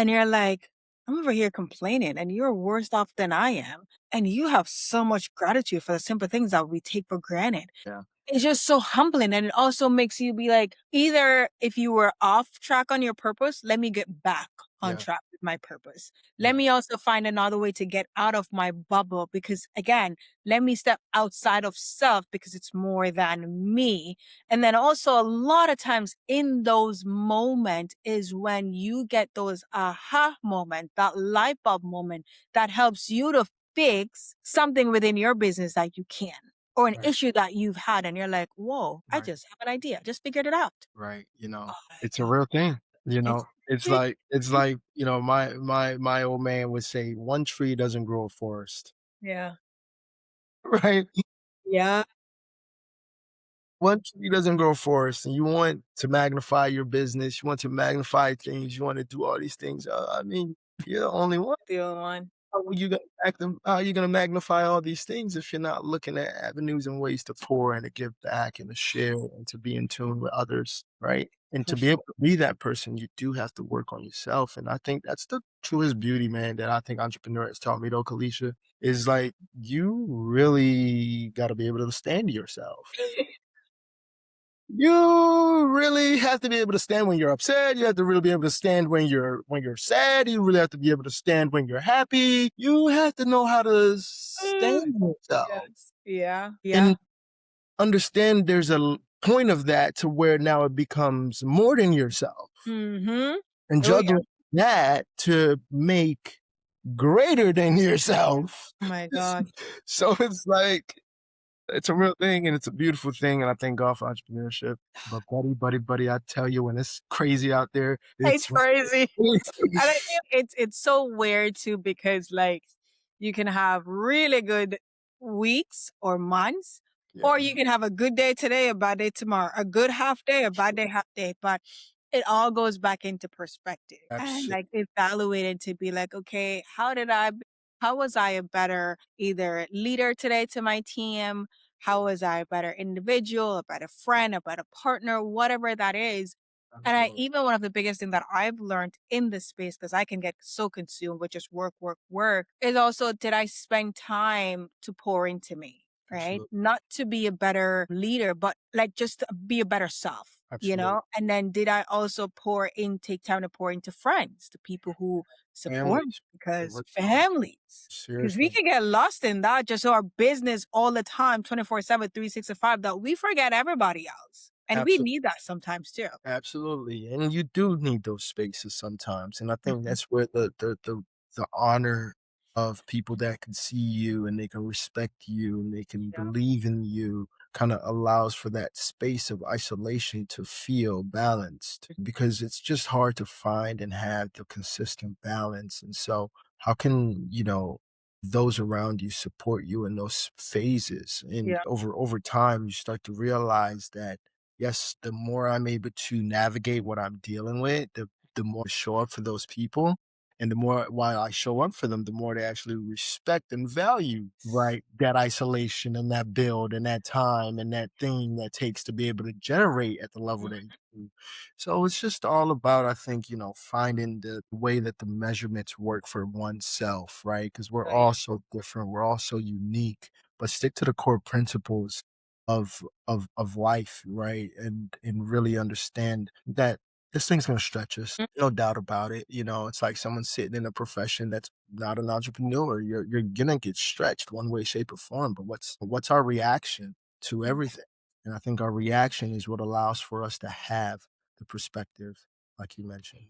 and you're like, "I'm over here complaining and you're worse off than I am, and you have so much gratitude for the simple things that we take for granted." Yeah. It's just so humbling, and it also makes you be like, either if you were off track on your purpose, let me get back on Yeah. track with my purpose. Let Yeah. me also find another way to get out of my bubble because, again, let me step outside of self because it's more than me. And then also, a lot of times in those moments is when you get those aha moment, that light bulb moment that helps you to fix something within your business that you can, or an Right. issue that you've had and you're like, "Whoa, I Right. just have an idea. Just figured it out." Right. Oh It's my a god. real thing. It's It's like, my old man would say, one tree doesn't grow a forest. Yeah. Right? Yeah. One tree doesn't grow a forest, and you want to magnify your business, you want to magnify things, you want to do all these things. I mean, you're the only one. The other one. How are you gonna magnify all these things if you're not looking at avenues and ways to pour and to give back and to share and to be in tune with others, right? And For to be sure. able to be that person, you do have to work on yourself. And I think that's the truest beauty, man, that I think entrepreneur has taught me though, Kalisha, is like you really gotta be able to stand yourself. You really have to be able to stand when you're upset. You have to really be able to stand when you're sad. You really have to be able to stand when you're happy. You have to know how to Uh, stand yourself yes. Yeah. Yeah. and understand there's point of that to where now it becomes more than yourself Mhm. and Oh, yeah. juggling that to make greater than yourself. Oh my god. So it's like it's a real thing and it's a beautiful thing, and I thank God for entrepreneurship. But buddy, I tell you, when it's crazy out there, It's it's crazy. And I feel it's so weird too because, like, you can have really good weeks or months, or yeah, you can have a good day today, a bad day tomorrow, a good half day, a bad day, half day. But it all goes back into perspective and, absolutely, like, evaluating to be like, okay, how was I a better either leader today to my team? How was I a better individual, a better friend, a better partner, whatever that is? And I absolutely, even one of the biggest thing that I've learned in this space, because I can get so consumed with just work, work, work, is also, did I spend time to pour into me, right? absolutely, Not to be a better leader, but like just to be a better self, you absolutely. know? And then did I also take time to pour into friends, the people who support me? Families, Because everything. families, because we Seriously. can get lost in that, just our business all the time, 24/7, 365, that we forget everybody else. And we Absolutely. need that sometimes too. Absolutely, and you do need those spaces sometimes, and I think Mhm. that's where the honor of people that can see you and they can respect you and they can Yeah. believe in you kinda allows for that space of isolation to feel balanced, because it's just hard to find and have the consistent balance, and so how can, those around you support you in those phases? And Yeah. over time, you start to realize that yes, the more I'm able to navigate what I'm dealing with, the more I show up for those people. And the more while I show up for them, the more they actually respect and value, right, that isolation and that build and that time and that thing that takes to be able to generate at the level Mhm. that you do. So it's just all about, I think, finding the way that the measurements work for oneself, right? Because we're Right. all so different, we're all so unique, but stick to the core principles of life, right? And really understand that this thing's gonna stretch us, Mm. no doubt about it. It's like someone sitting in a profession that's not an entrepreneur. You're gonna get stretched one way, shape, or form. But what's our reaction to Mm. everything? And I think our reaction is what allows for us to have the perspective, like you mentioned.